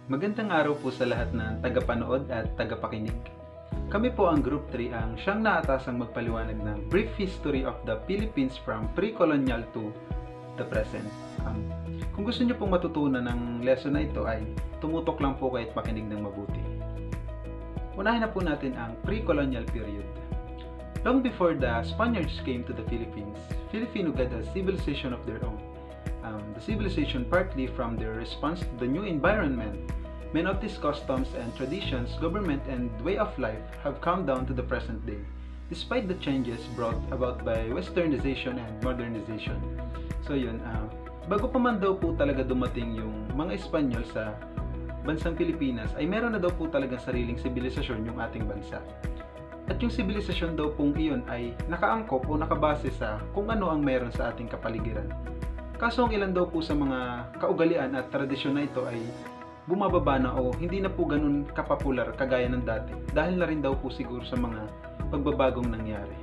Magandang araw po sa lahat ng tagapanood at tagapakinig. Kami po ang Group 3 ang siyang naatasang magpaliwanag ng brief history of the Philippines from pre-colonial to the present. Kung gusto niyo pong matutunan ng lesson na ito ay tumutok lang po kayo at makinig ng mabuti. Unahin na po natin ang pre-colonial period. Long before the Spaniards came to the Philippines, Filipino had a civilization of their own. The civilization partly from their response to the new environment. Many of these customs and traditions, government and way of life have come down to the present day, despite the changes brought about by westernization and modernization. So yun, bago pa man daw po talaga dumating yung mga Espanyol sa bansang Pilipinas, ay meron na daw po talagang sariling sibilisasyon yung ating bansa. At yung sibilisasyon daw pong iyon ay nakaangkop o nakabase sa kung ano ang meron sa ating kapaligiran. Kaso ang ilan daw po sa mga kaugalian at tradisyon na ito ay bumababa na o hindi na po ganun kapopular kagaya ng dati dahil na rin daw po siguro sa mga pagbabagong nangyari.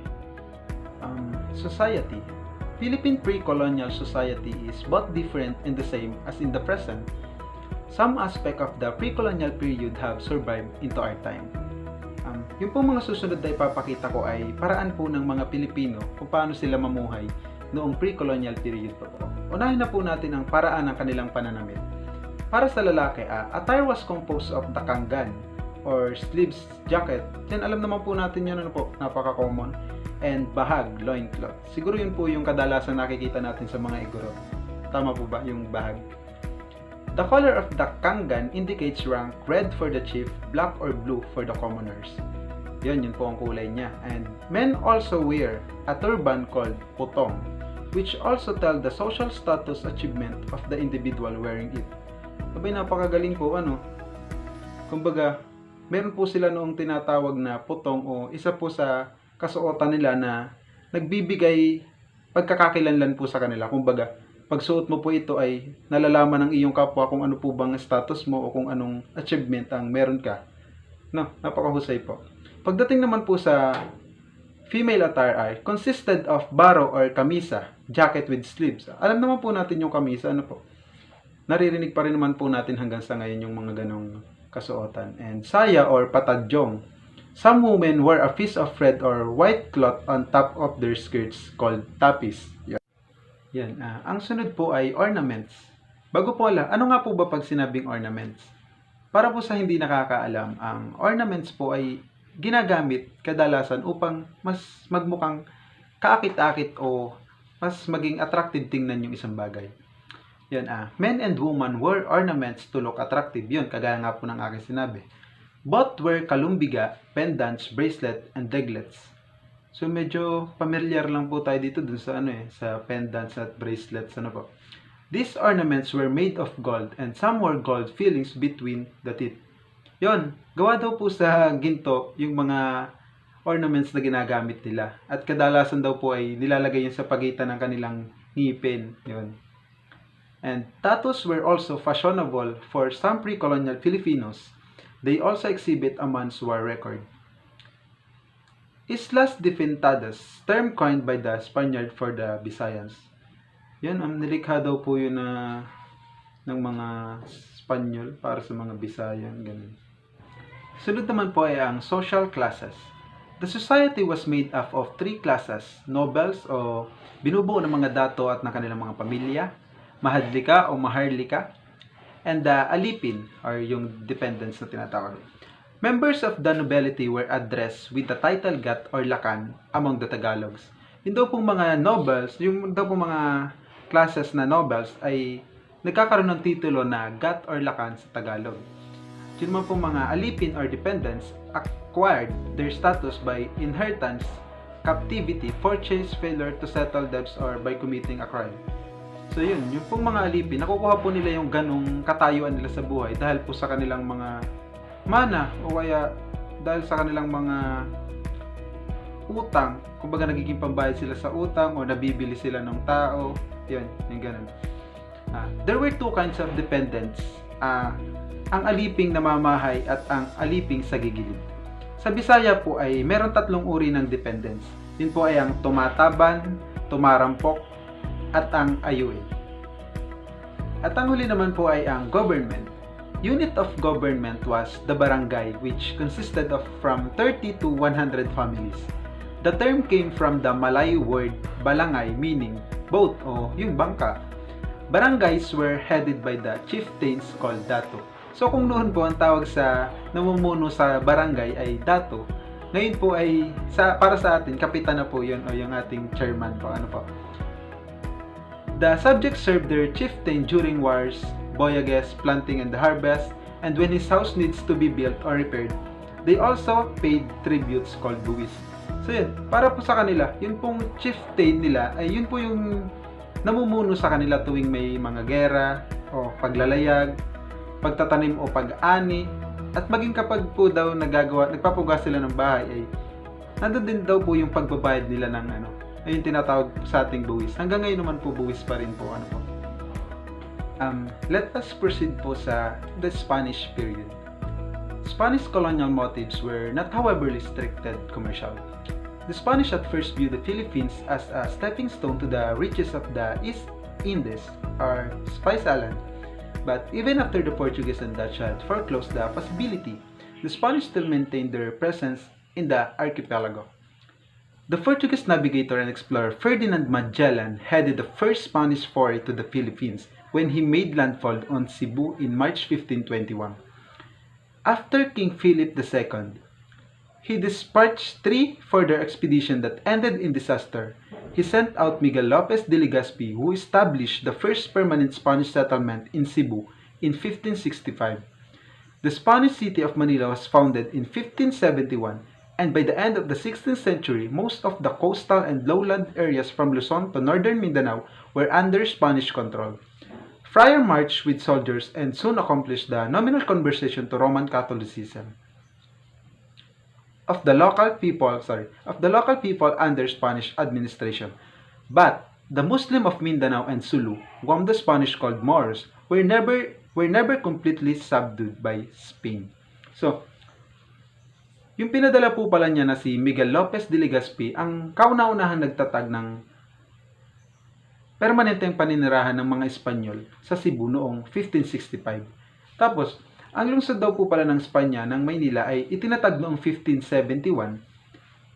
Society. Philippine pre-colonial society is both different and the same as in the present. Some aspect of the pre-colonial period have survived into our time. Yung pong mga susunod na ipapakita ko ay paraan po ng mga Pilipino kung paano sila mamuhay noong pre-colonial period pa po. Unahin na po natin ang paraan ng kanilang pananamit. Para sa lalaki, attire was composed of takanggan or sleeves jacket. Yan, alam naman po natin yun, ano po, napaka-common. And bahag, loincloth. Siguro yun po yung kadalasan nakikita natin sa mga igorot. Tama po ba yung bahag? The color of the kanggan indicates rank, red for the chief, black or blue for the commoners. Yun po ang kulay niya. And men also wear a turban called putong, which also tell the social status achievement of the individual wearing it. Abay, napakagaling po, ano. Kumbaga, meron po sila noong tinatawag na putong o isa po sa kasuotan nila na nagbibigay pagkakakilanlan po sa kanila. Kumbaga, pagsuot mo po ito ay nalalaman ng iyong kapwa kung ano po bang status mo o kung anong achievement ang meron ka. No, napakahusay po. Pagdating naman po sa female attire ay consisted of baro or kamisa, jacket with sleeves. Alam naman po natin yung kamisa, ano po. Naririnig pa rin naman po natin hanggang sa ngayon yung mga ganong kasuotan. And saya or patadyong. Some women wear a piece of red or white cloth on top of their skirts called tapis. Yan. Ang sunod po ay ornaments. Bago po ano nga po ba pag sinabing ornaments? Para po sa hindi nakakaalam, ang ornaments po ay ginagamit kadalasan upang mas magmukhang kaakit-akit o mas maging attractive tingnan yung isang bagay. Yan, men and women wear ornaments to look attractive. Yun, kagaya nga po ng aking sinabi. Both wear kalumbiga, pendants, bracelet, and deglets. So medyo familiar lang po tayo dito dun sa sa pendants at bracelets, ano po. These ornaments were made of gold and some were gold fillings between the teeth. Yon, gawa daw po sa ginto yung mga ornaments na ginagamit nila. At kadalasan daw po ay nilalagay yun sa pagitan ng kanilang ngipin. Yon. And tattoos were also fashionable for some pre-colonial Filipinos. They also exhibit a man's war record. Islas Defentadas, term coined by the Spaniard for the Visayans. Yan, nilikha daw po yun ng mga Spanyol para sa mga Bisayan, ganun. Sunod naman po ay ang social classes. The society was made up of three classes: nobles o binubuo ng mga dato at ng kanilang mga pamilya, mahadlika o maharlika, and the alipin or yung dependents na tinatawag. Members of the nobility were addressed with the title gat or lakan among the Tagalogs. Yung daw pong mga nobles, yung daw pong mga classes na nobles ay nagkakaroon ng titulo na gat or lakan sa Tagalog. Yung naman pong mga alipin or dependents acquired their status by inheritance, captivity, purchase, failure to settle debts, or by committing a crime. So yun, yung pong mga alipin, nakukuha po nila yung ganong katayuan nila sa buhay dahil po sa kanilang mga mana o kaya dahil sa kanilang mga utang. Kumbaga nagiging pambayad sila sa utang o nabibili sila ng tao. Yun, yung ganon. There were two kinds of dependents. Ang aliping namamahay at ang aliping sa gigilid. Sa Bisaya po ay meron tatlong uri ng dependents. Yun po ay ang tumataban, tumarampok, at ang ayuwi. At ang huli naman po ay ang government. unit of government was the barangay, which consisted of from 30 to 100 families. The term came from the Malay word balangay, meaning boat o yung bangka. Barangays were headed by the chieftains called dato. So kung noon po ang tawag sa namumuno sa barangay ay dato, ngayon po ay para sa atin kapitan na po yun o yung ating chairman po. The subjects served their chieftain during wars, voyages, planting and the harvest, and when his house needs to be built or repaired, they also paid tributes called buwis. So yun, para po sa kanila, yun pong chieftain nila ay yun po yung namumuno sa kanila tuwing may mga gera o paglalayag, pagtatanim o pag-ani, at maging kapag po daw nagpapugas sila ng bahay ay nandun din daw po yung pagbabayad nila ng ayun tinatawag sa ating buwis. Hanggang ngayon naman po buwis pa rin po Let us proceed po sa the Spanish period. Spanish colonial motives were not however restricted commercial. The Spanish at first viewed the Philippines as a stepping stone to the riches of the East Indies or Spice Island. But even after the Portuguese and Dutch had foreclosed the possibility, the Spanish still maintained their presence in the archipelago. The Portuguese navigator and explorer Ferdinand Magellan headed the first Spanish foray to the Philippines when he made landfall on Cebu in March 1521. After King Philip II, he dispatched 3 further expeditions that ended in disaster. He sent out Miguel Lopez de Legazpi, who established the first permanent Spanish settlement in Cebu in 1565. The Spanish city of Manila was founded in 1571, and by the end of the 16th century, most of the coastal and lowland areas from Luzon to northern Mindanao were under Spanish control. Friar marched with soldiers and soon accomplished the nominal conversion to Roman Catholicism of the local people under Spanish administration. But the Muslim of Mindanao and Sulu, whom the Spanish called Moors, were never completely subdued by Spain. So, yung pinadala po pala niya na si Miguel Lopez de Legazpi ang kauna-unahang nagtatag ng permanenteng paninirahan ng mga Espanyol sa Cebu noong 1565. Tapos, ang lungsod daw po pala ng Espanya ng Maynila ay itinatag noong 1571.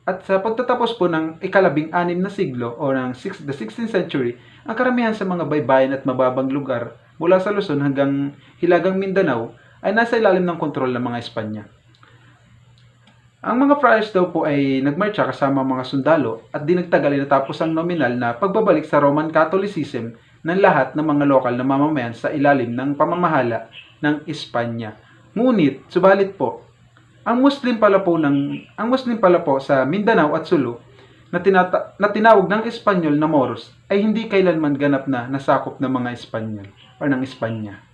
At sa pagtatapos po ng ika-16 na siglo o ng the 16th century, ang karamihan sa mga baybayin at mababang lugar mula sa Luzon hanggang Hilagang Mindanao ay nasa ilalim ng kontrol ng mga Espanya. Ang mga friars daw po ay nagmarcha kasama mga sundalo at di nagtagal ay natapos ang nominal na pagbabalik sa Roman Catholicism ng lahat ng mga lokal na mamamayan sa ilalim ng pamamahala ng Espanya. Ngunit, subalit po, ang Muslim pala po sa Mindanao at Sulu na tinawag ng Espanyol na Moros ay hindi kailanman ganap na nasakop ng mga Espanyol o ng Espanya.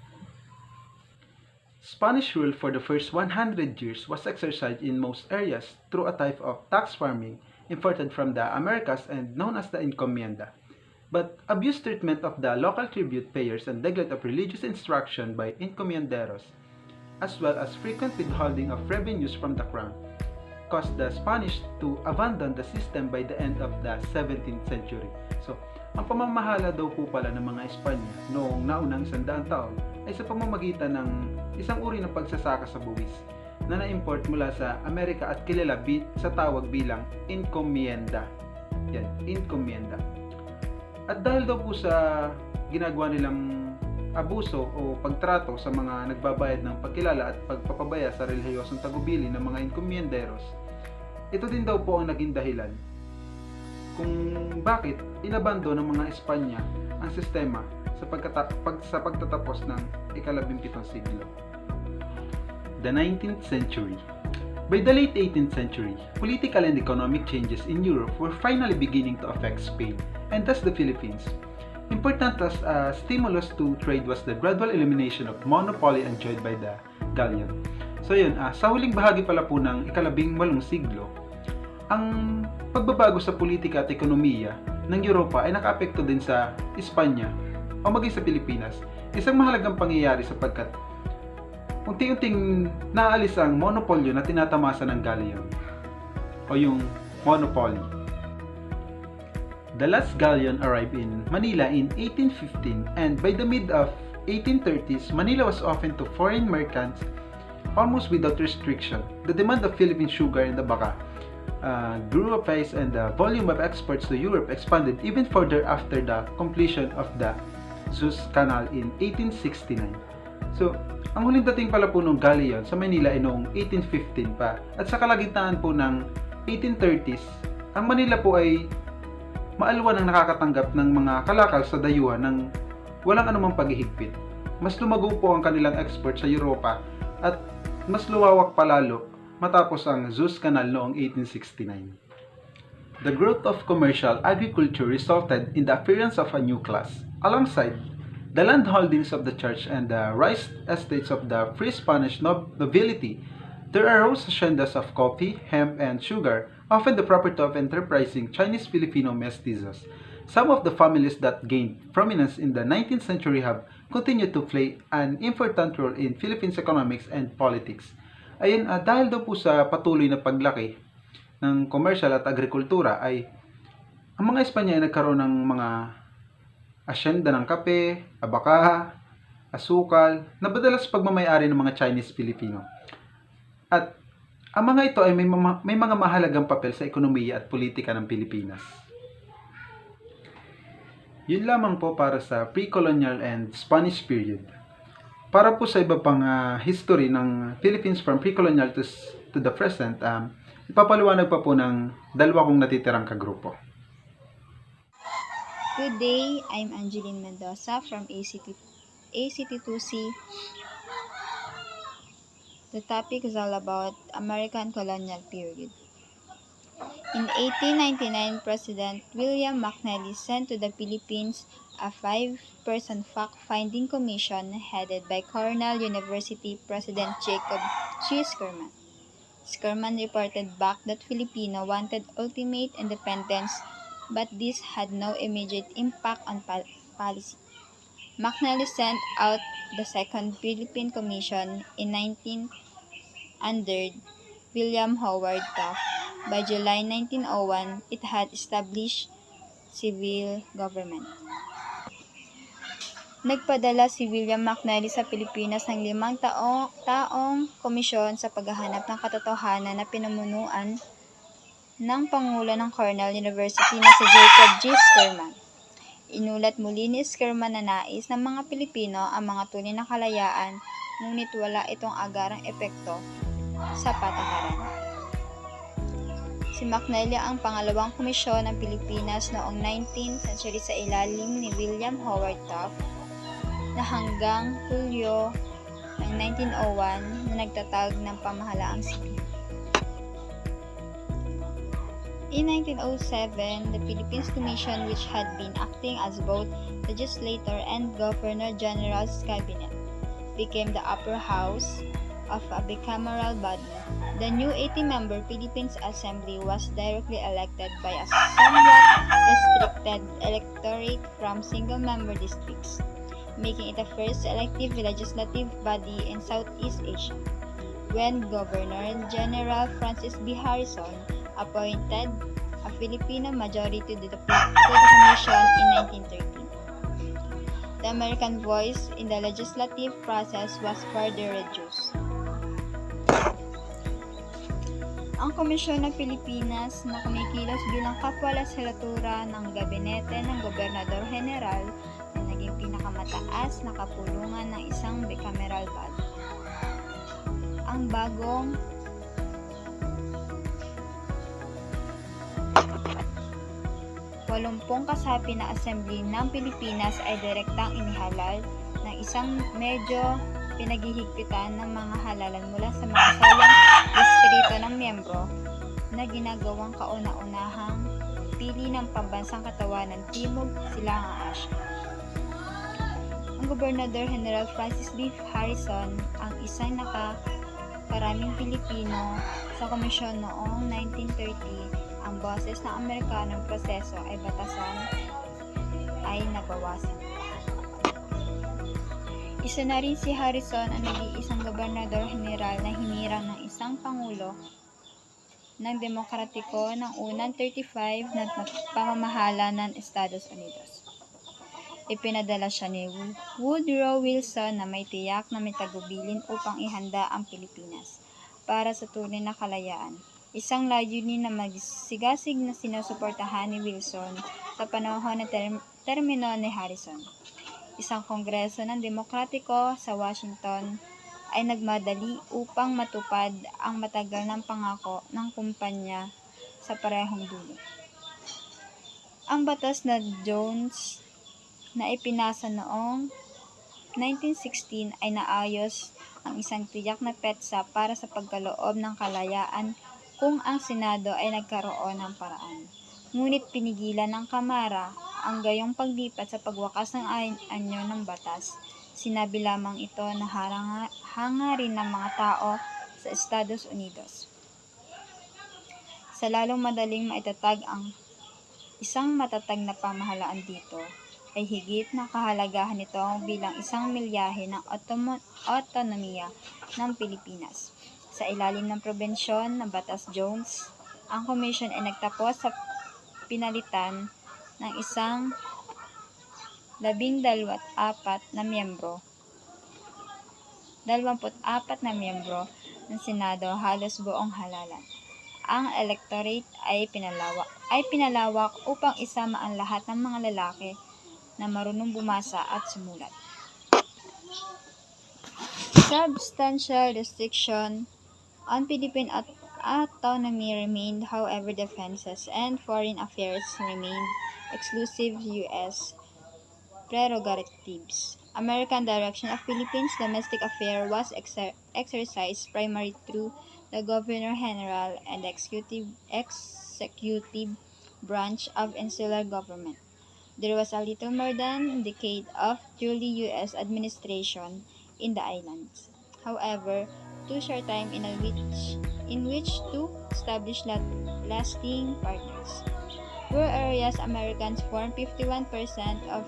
Spanish rule for the first 100 years was exercised in most areas through a type of tax farming imported from the Americas and known as the encomienda. But abuse treatment of the local tribute payers and neglect of religious instruction by encomienderos, as well as frequent withholding of revenues from the crown, caused the Spanish to abandon the system by the end of the 17th century. So, ang pamamahala daw po pala ng mga Espanya noong naunang 100 taon ay sa pamamagitan ng isang uri ng pagsasaka sa buwis na na-import mula sa Amerika at kilala sa tawag bilang encomienda. Yan, encomienda. At dahil daw po sa ginagawa nilang abuso o pagtrato sa mga nagbabayad ng pagkilala at pagpapabaya sa relihiyosong tagubilin ng mga encomienderos, ito din daw po ang naging dahilan kung bakit inabando ng mga Espanya ang sistema sa pagtatapos ng ika-17 siglo. The 19th century. By the late 18th century, political and economic changes in Europe were finally beginning to affect Spain and thus the Philippines. Important as a stimulus to trade was the gradual elimination of monopoly enjoyed by the galleon. So yun, sa huling bahagi pala po ng ika-18 siglo, ang pagbabago sa politika at ekonomiya ng Europa ay nakaapekto din sa Espanya o maging sa Pilipinas. Isang mahalagang pangyayari sapagkat unti-unting naalis ang monopolyo na tinatamasa ng galleon o yung monopoly. The last galleon arrived in Manila in 1815 and by the mid of 1830s, Manila was open to foreign merchants almost without restriction. The demand of Philippine sugar and tobacco grew apace, and the volume of exports to Europe expanded even further after the completion of the Suez Canal in 1869. So, ang huling dating pala po ng galleon sa Manila ay noong 1815 pa. At sa kalagitnaan po ng 1830s, ang Manila po ay maalwan ang nakakatanggap ng mga kalakal sa dayuhan ng walang anumang paghihigpit. Mas lumago po ang kanilang export sa Europa at mas luwawak palalo matapos ang Suez Canal noong 1869. The growth of commercial agriculture resulted in the appearance of a new class. Alongside the land holdings of the church and the rice estates of the free Spanish nobility, there arose haciendas of coffee, hemp, and sugar, often the property of enterprising Chinese-Filipino mestizos. Some of the families that gained prominence in the 19th century have continued to play an important role in Philippines economics and politics. Ayun, dahil daw po sa patuloy na paglaki ng komersyal at agrikultura ay ang mga Espanya ay nagkaroon ng mga asyenda ng kape, abaka, asukal, na madalas pagmamayari ng mga Chinese-Filipino. At ang mga ito ay may mga mahalagang papel sa ekonomiya at politika ng Pilipinas. Yun lamang po para sa pre-colonial and Spanish period. Para po sa iba pang history ng Philippines from pre-colonial to the present, ipapaliwanag pa po ng dalawa kong natitirang kagrupo. Good day, I'm Angeline Mendoza from ACT2C. The topic is all about American colonial period. In 1899, President William McKinley sent to the Philippines a 5-person fact-finding commission headed by Cornell University President Jacob G. Sherman. Sherman reported back that Filipino wanted ultimate independence, but this had no immediate impact on policy. McKinley sent out the Second Philippine Commission in 1900 under William Howard Taft. By July 1901, it had established civil government. Nagpadala si William McKinley sa Pilipinas ng 5 taong komisyon sa paghahanap ng katotohanan na pinamumunuan ng Pangulo ng Cornell University na si Jacob G. Sherman. Inulat muli ni Sherman na nais ng mga Pilipino ang mga tunay na kalayaan, ngunit wala itong agarang epekto sa patakaran. Si McKinley ang pangalawang komisyon ng Pilipinas noong 19th century sa ilalim ni William Howard Taft na hanggang Hulyo ng 1901 na nagtatag ng pamahalaang sipil. In 1907, the Philippines Commission, which had been acting as both legislator and Governor-General's cabinet, became the upper house of a bicameral body. The new 80-member Philippines Assembly was directly elected by a somewhat restricted electorate from single-member districts, making it the first elective legislative body in Southeast Asia. When Governor-General Francis B. Harrison appointed a Filipino majority to the Commission in 1913, the American voice in the legislative process was further reduced. Ang Komisyon ng Pilipinas na kumikilos bilang kapwa-legislatura ng gabinete ng Gobernador General na naging pinakamataas na kapulungan ng isang bicameral body. Ang bagong walumpung kasapi na Assembly ng Pilipinas ay direktang inihalal ng isang medyo pinaghihigpitan ng mga halalan mula sa mga salang distrito ng miyembro na ginagawang kauna-unahang pili ng pambansang katawan ng Timog Silangang Asya. Ang Gobernador General Francis B. Harrison ang isang nakaparaming Pilipino sa komisyon noong 1930. Ang boses ng Amerikanong proseso ay batasan ay nabawasan. Isa na rin si Harrison ang nag-iisang Gobernador General na hinirang ng isang Pangulo ng demokratiko ng unang 35 na pamamahala ng Estados Unidos. ipinadala siya ni Woodrow Wilson na may tiyak na may tagubilin upang ihanda ang Pilipinas para sa tunay na kalayaan. Isang layunin na magsigasig na sinusuportahan ni Wilson sa panahon ng termino ni Harrison. Isang kongreso ng demokratiko sa Washington ay nagmadali upang matupad ang matagal ng pangako ng kumpanya sa parehong dulo. Ang batas na Jones na ipinasa noong 1916 ay naayos ang isang tiyak na petsa para sa pagkaloob ng kalayaan kung ang Senado ay nagkaroon ng paraan. Ngunit pinigilan ng Kamara ang gayong paglipat sa pagwakas ng anyo ng batas. Sinabi lamang ito na hangarin ng mga tao sa Estados Unidos. Sa lalong madaling maitatag ang isang matatag na pamahalaan dito, ay higit na kahalagahan nito bilang isang milyahe ng otonomiya ng Pilipinas. Sa ilalim ng probensyon ng Batas Jones, ang komisyon ay nagtapos sa pinalitan ng isang 24 na miyembro ng Senado halos buong halalan. Ang electorate ay pinalawak upang isama ang lahat ng mga lalaki na marunong bumasa at sumulat. Substantial restriction on Philippine autonomy remained, however defenses and foreign affairs remained exclusive U.S. prerogatives. American direction of Philippines domestic affairs was exercised primarily through the Governor-General and the executive branch of insular government. There was a little more than a decade of truly U.S. administration in the islands. However, too short time in which to establish lasting partners. Rural areas Americans formed 51% of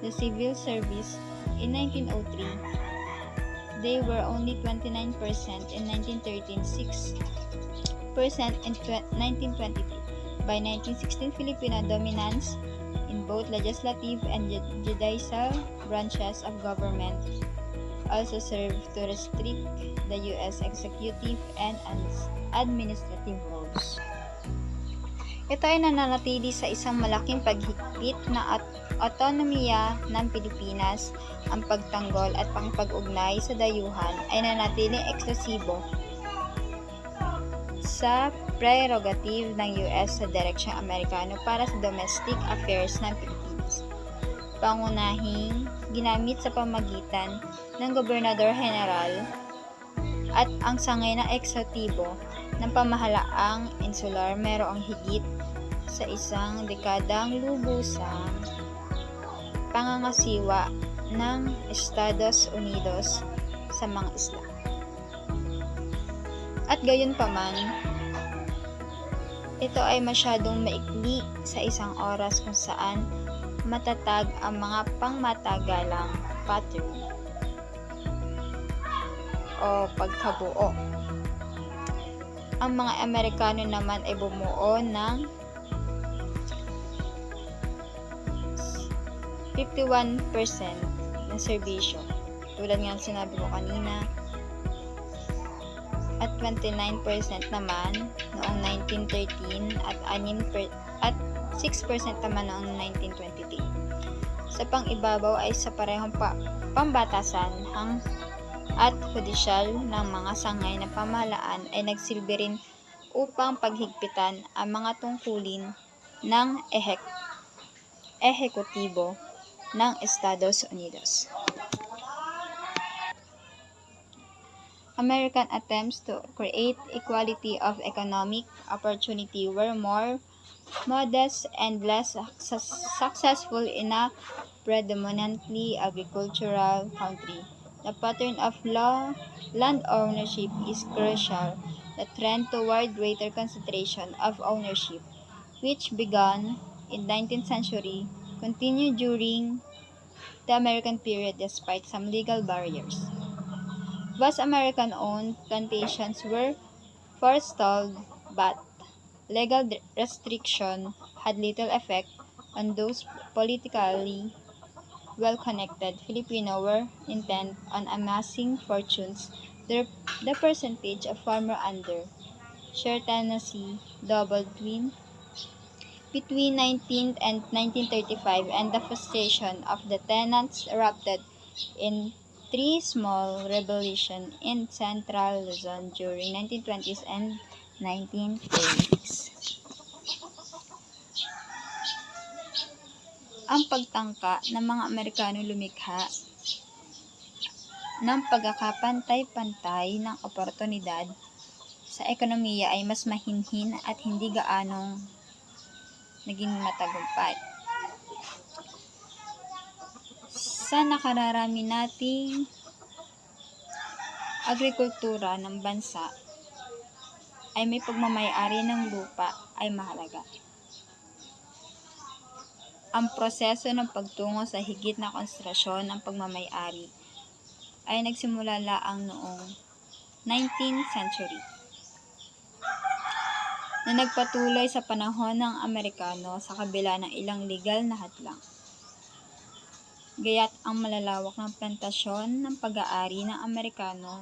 the civil service in 1903. They were only 29% in 1913, 6% in 1922. By 1916, Filipino dominance in both legislative and judicial branches of government also served to restrict the U.S. executive and administrative roles. Ito ay nananatili sa isang malaking paghigpit na autonomiya ng Pilipinas. Ang pagtanggol at pangpag-ugnay sa dayuhan ay nanatiling eksklusibo sa prerogative ng U.S. sa direksyong Amerikano para sa domestic affairs ng Pilipinas. Pangunahing ginamit sa pamagitan ng Gobernador-General at ang sangay na eksekutibo ng pamahalaang insular mayroong higit sa isang dekadang lubusang pangangasiwa ng Estados Unidos sa mga isla. At gayunpaman, ito ay masyadong maikli sa isang oras kung saan matatag ang mga pangmatagalang pattern o pagkabuo. Ang mga Amerikano naman ay bumuo ng 51% ng serbisyo. Tulad nga sinabi ko kanina, at 29% naman noong 1913 at 6% naman noong 1923. Sa pang-ibabaw ay sa parehong pambatasan at hudisyal ng mga sangay na pamahalaan ay nagsilbi rin upang paghigpitan ang mga tungkulin ng ehekutibo ng Estados Unidos. American attempts to create equality of economic opportunity were more modest and less successful in a predominantly agricultural country. The pattern of land ownership is crucial. The trend toward greater concentration of ownership, which began in the 19th century, continued during the American period despite some legal barriers. Vast American-owned plantations were forestalled, but legal restriction had little effect on those politically well-connected Filipino were intent on amassing fortunes, the percentage of farmer under share tenancy doubled between 19th and 1935, and the frustration of the tenants erupted in three small rebellions in Central Luzon during 1920s and 1930s. Ang pagtangka ng mga Amerikano lumikha ng pagkakapantay-pantay ng oportunidad sa ekonomiya ay mas mahinhin at hindi gaanong naging matagumpay. Sa nakararami nating agrikultura ng bansa ay may pagmamayari ng lupa ay mahalaga. Ang proseso ng pagtungo sa higit na konsentrasyon ng pagmamayari ay nagsimula laang noong 19th century na nagpatuloy sa panahon ng Amerikano sa kabila ng ilang legal na hadlang. Gaya't ang malalawak ng plantasyon ng pag-aari ng Amerikano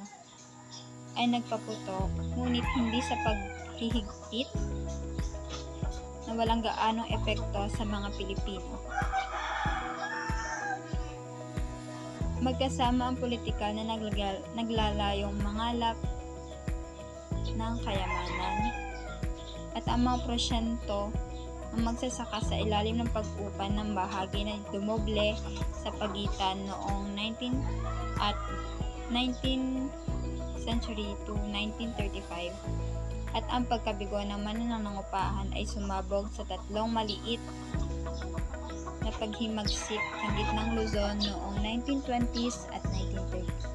ay nagpaputok, ngunit hindi sa paghihigpit na walang gaanong epekto sa mga Pilipino. Magkasama ang politikal na naglalayong mangalap ng kayamanan at ang mga prosyento ang magsasaka sa ilalim ng pag-upan ng bahagi na dumoble sa pagitan noong 19th century to 1935, at ang pagkabigo ng mananangupahan ay sumabog sa tatlong maliit na paghimagsik sa gitnang Luzon noong 1920s at 1930s.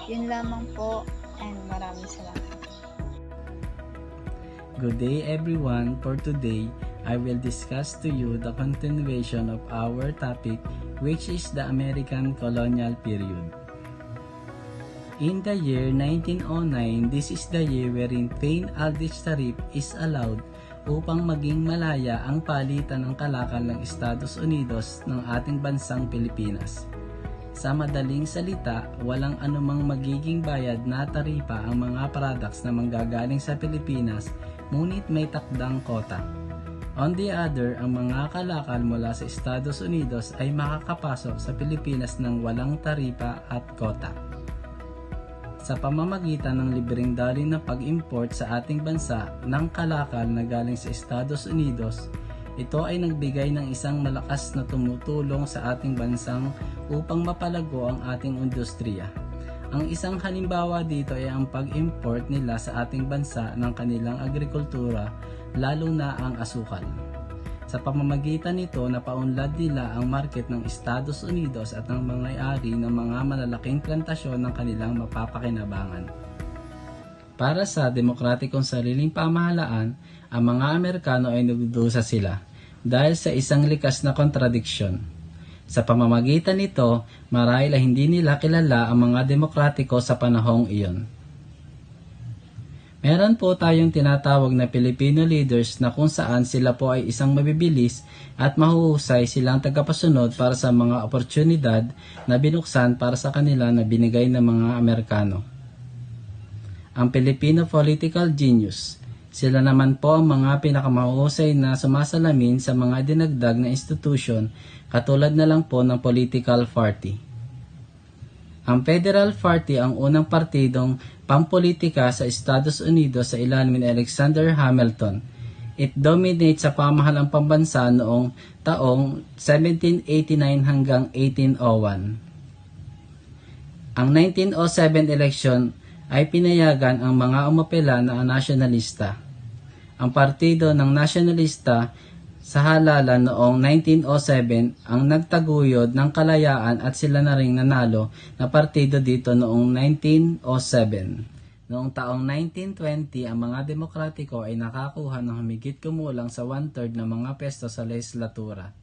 Yun lamang po, and maraming salamat. Good day everyone. For today, I will discuss to you the continuation of our topic, which is the American colonial period. In the year 1909, this is the year wherein Plain Aldrich Tariff is allowed upang maging malaya ang palitan ng kalakal ng Estados Unidos ng ating bansang Pilipinas. Sa madaling salita, walang anumang magiging bayad na taripa ang mga products na manggagaling sa Pilipinas, ngunit may takdang kota. On the other, ang mga kalakal mula sa Estados Unidos ay makakapasok sa Pilipinas ng walang taripa at kota. Sa pamamagitan ng libreng daloy na pag-import sa ating bansa ng kalakal na galing sa Estados Unidos, ito ay nagbigay ng isang malakas na tumutulong sa ating bansang upang mapalago ang ating industriya. Ang isang halimbawa dito ay ang pag-import nila sa ating bansa ng kanilang agrikultura, lalo na ang asukal. Sa pamamagitan nito, napaunlad nila ang market ng Estados Unidos at ang mga-ari ng mga malalaking plantasyon ng kanilang mapapakinabangan. Para sa demokratikong sariling pamahalaan, ang mga Amerikano ay nagdudusa sila dahil sa isang likas na kontradiksyon. Sa pamamagitan nito, marahil ay hindi nila kilala ang mga demokratiko sa panahong iyon. Meron po tayong tinatawag na Filipino leaders na kung saan sila po ay isang mabibilis at mahuhusay silang tagapasunod para sa mga oportunidad na binuksan para sa kanila na binigay ng mga Amerikano. Ang Filipino political genius, sila naman po ang mga pinakamahusay na sumasalamin sa mga dinagdag na institusyon katulad na lang po ng political party. Ang Federal Party ang unang partidong pampolitika sa Estados Unidos sa ilalim ni Alexander Hamilton. It dominates sa pamahalang pambansa noong taong 1789 hanggang 1801. Ang 1907 election ay pinayagan ang mga umapela na nasyonalista. Ang partido ng nasyonalista sa halalan noong 1907 ang nagtaguyod ng kalayaan at sila na ring nanalo na partido dito noong 1907. Noong taong 1920, ang mga demokratiko ay nakakuha ng humigit kumulang sa 1/3 ng mga pwesto sa legislatura.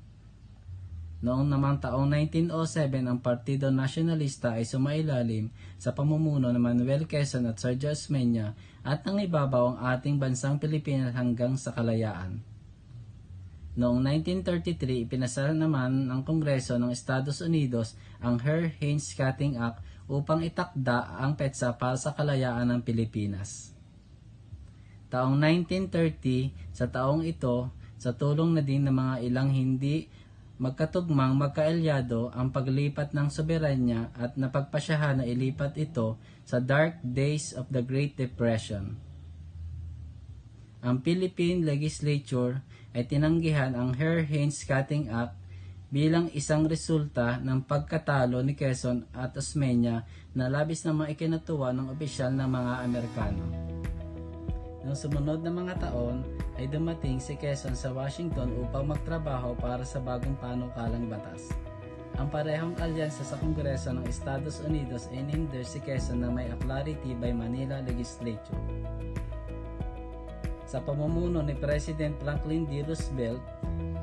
Noong namang taong 1907, ang Partido Nasyonalista ay sumailalim sa pamumuno ni Manuel Quezon at Sergio Osmeña at nangibabaw ang ating bansang Pilipinas hanggang sa kalayaan. Noong 1933, ipinasa naman ng Kongreso ng Estados Unidos ang Hair-Haynes-Cutting Act upang itakda ang petsa para sa kalayaan ng Pilipinas. Taong 1930, sa taong ito, sa tulong na din ng mga ilang hindi magkatugmang magkaalyado ang paglipat ng soberanya at napagpasyahan na ilipat ito sa dark days of the Great Depression. Ang Philippine Legislature ay tinanggihan ang Hair-Haynes-Cutting Act bilang isang resulta ng pagkatalo ni Quezon at Osmeña na labis na maikinatuwa ng opisyal ng mga Amerikano. Noong sumunod na mga taon ay dumating si Quezon sa Washington upang magtrabaho para sa bagong panukalang batas. Ang parehong alyansa sa Kongreso ng Estados Unidos ay inindir si Quezon na may authority by Manila Legislature. Sa pamumuno ni President Franklin D. Roosevelt,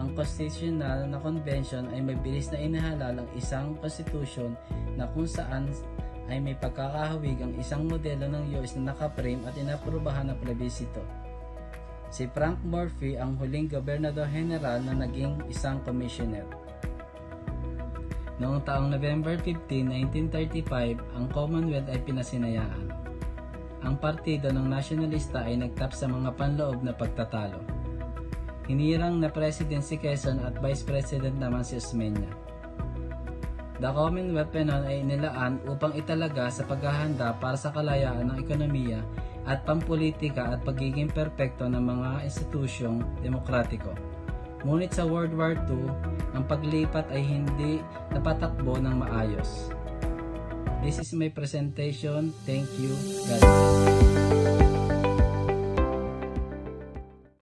ang Constitutional na Convention ay mabilis na inihalal ang isang konstitusyon na kung saan ay may pagkakahawig ang isang modelo ng US na nakaprame at inaprubahan na plebisito. Si Frank Murphy ang huling Gobernador General na naging isang commissioner. Noong taong November 15, 1935, ang Commonwealth ay pinasinayaan. Ang partido ng nasyonalista ay nagtap sa mga panloob na pagtatalo. Hinirang na President si Quezon at Vice President naman si Osmeña. The Commonwealth pa noon ay inilaan upang italaga sa paghahanda para sa kalayaan ng ekonomiya at pampolitika at pagiging perpekto ng mga institusyong demokratiko. Ngunit sa World War II, ang paglipat ay hindi napatakbo ng maayos. This is my presentation. Thank you. God bless.